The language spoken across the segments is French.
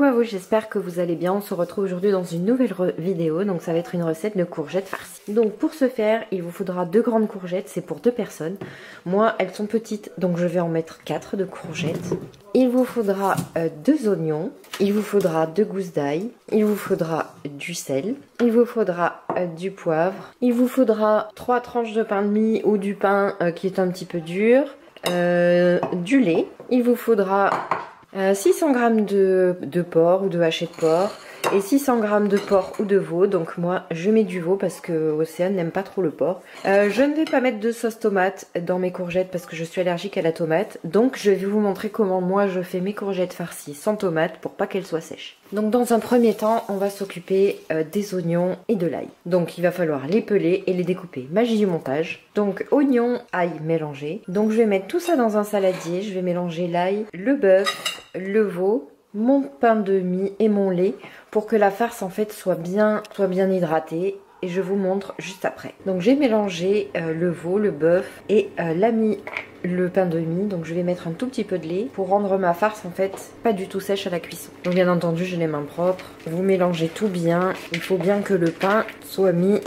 Coucou à vous, j'espère que vous allez bien. On se retrouve aujourd'hui dans une nouvelle vidéo. Donc ça va être une recette de courgettes farcies. Donc pour ce faire, il vous faudra 2 grandes courgettes, c'est pour 2 personnes. Moi, elles sont petites, donc je vais en mettre 4 de courgettes. Il vous faudra 2 oignons, il vous faudra 2 gousses d'ail, il vous faudra du sel, il vous faudra du poivre, il vous faudra 3 tranches de pain de mie ou du pain qui est un petit peu dur, du lait, il vous faudra 600 g de porc ou de haché de porc et 600 g de porc ou de veau. Donc moi je mets du veau parce que Océane n'aime pas trop le porc. Je ne vais pas mettre de sauce tomate dans mes courgettes parce que je suis allergique à la tomate. Donc je vais vous montrer comment moi je fais mes courgettes farcies sans tomate pour pas qu'elles soient sèches. Donc dans un premier temps on va s'occuper des oignons et de l'ail. Donc il va falloir les peler et les découper. Magie du montage. Donc oignons, ail mélangés. Donc je vais mettre tout ça dans un saladier. Je vais mélanger l'ail, le bœuf, le veau, mon pain de mie et mon lait pour que la farce en fait soit bien hydratée, et je vous montre juste après. Donc j'ai mélangé le veau, le bœuf et le pain de mie. Donc je vais mettre un tout petit peu de lait pour rendre ma farce en fait pas du tout sèche à la cuisson. Donc bien entendu j'ai les mains propres. Vous mélangez tout bien. Il faut bien que le pain soit mis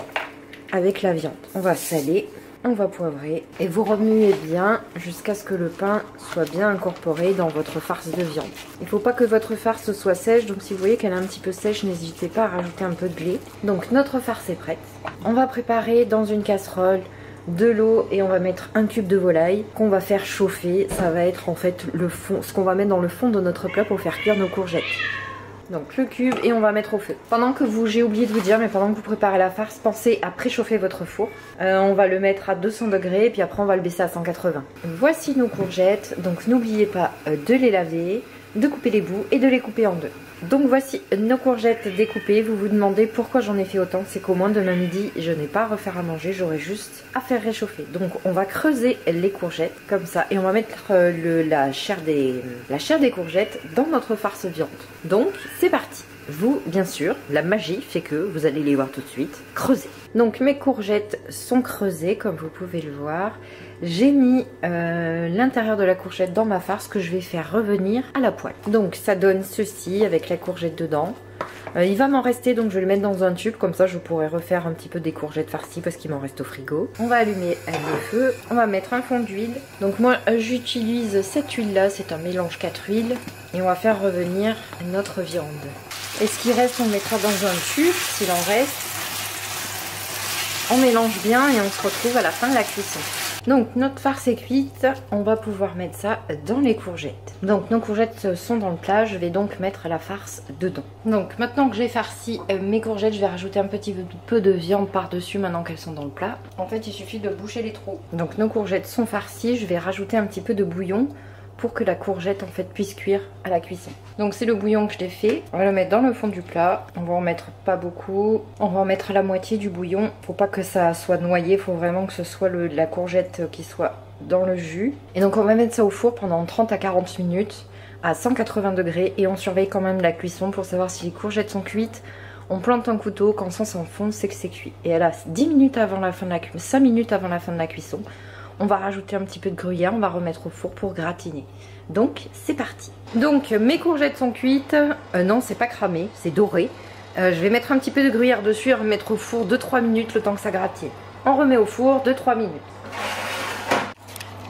avec la viande. On va saler. On va poivrer et vous remuez bien jusqu'à ce que le pain soit bien incorporé dans votre farce de viande. Il ne faut pas que votre farce soit sèche, donc si vous voyez qu'elle est un petit peu sèche, n'hésitez pas à rajouter un peu de lait. Donc notre farce est prête. On va préparer dans une casserole de l'eau et on va mettre un cube de volaille qu'on va faire chauffer. Ça va être en fait le fond, ce qu'on va mettre dans le fond de notre plat pour faire cuire nos courgettes. Donc le cube et on va mettre au feu. Pendant que j'ai oublié de vous dire, mais pendant que vous préparez la farce, pensez à préchauffer votre four. On va le mettre à 200 degrés et puis après on va le baisser à 180. Voici nos courgettes. Donc n'oubliez pas de les laver, de couper les bouts et de les couper en deux. Donc voici nos courgettes découpées. Vous vous demandez pourquoi j'en ai fait autant. C'est qu'au moins demain midi je n'ai pas à refaire à manger, j'aurai juste à faire réchauffer. Donc on va creuser les courgettes comme ça et on va mettre la chair des courgettes dans notre farce viande. Donc c'est parti. Vous, bien sûr, la magie fait que, vous allez les voir tout de suite, creuser. Donc mes courgettes sont creusées comme vous pouvez le voir. J'ai mis l'intérieur de la courgette dans ma farce que je vais faire revenir à la poêle. Donc ça donne ceci avec la courgette dedans. Il va m'en rester, donc je vais le mettre dans un tube, comme ça je pourrai refaire un petit peu des courgettes farcies parce qu'il m'en reste au frigo. On va allumer le feu, on va mettre un fond d'huile. Donc moi j'utilise cette huile là, c'est un mélange 4 huiles. Et on va faire revenir notre viande. Et ce qui reste, on le mettra dans un tube, s'il en reste. On mélange bien et on se retrouve à la fin de la cuisson. Donc notre farce est cuite, on va pouvoir mettre ça dans les courgettes. Donc nos courgettes sont dans le plat, je vais donc mettre la farce dedans. Donc maintenant que j'ai farci mes courgettes, je vais rajouter un petit peu de viande par-dessus maintenant qu'elles sont dans le plat. En fait, il suffit de boucher les trous. Donc nos courgettes sont farcies, je vais rajouter un petit peu de bouillon pour que la courgette en fait puisse cuire à la cuisson. Donc c'est le bouillon que je l'ai fait. On va le mettre dans le fond du plat. On va en mettre pas beaucoup. On va en mettre la moitié du bouillon. Faut pas que ça soit noyé. Faut vraiment que ce soit la courgette qui soit dans le jus. Et donc on va mettre ça au four pendant 30 à 40 minutes à 180 degrés. Et on surveille quand même la cuisson pour savoir si les courgettes sont cuites. On plante un couteau. Quand ça s'enfonce, c'est que c'est cuit. Et là, 10 minutes avant la fin de la cuisson, 5 minutes avant la fin de la cuisson, on va rajouter un petit peu de gruyère, on va remettre au four pour gratiner. Donc c'est parti. Donc mes courgettes sont cuites. Non, c'est pas cramé, c'est doré. Je vais mettre un petit peu de gruyère dessus et remettre au four 2-3 minutes le temps que ça gratine. On remet au four 2-3 minutes.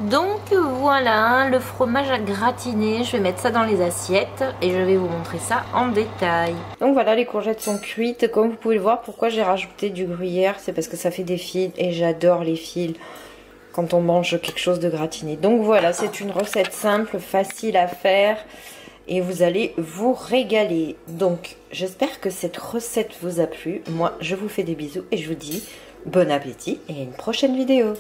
Donc voilà, le fromage à gratiner, je vais mettre ça dans les assiettes et je vais vous montrer ça en détail. Donc voilà, les courgettes sont cuites. Comme vous pouvez le voir, pourquoi j'ai rajouté du gruyère, c'est parce que ça fait des fils et j'adore les fils quand on mange quelque chose de gratiné. Donc voilà, c'est une recette simple, facile à faire et vous allez vous régaler. Donc j'espère que cette recette vous a plu. Moi je vous fais des bisous et je vous dis bon appétit et à une prochaine vidéo.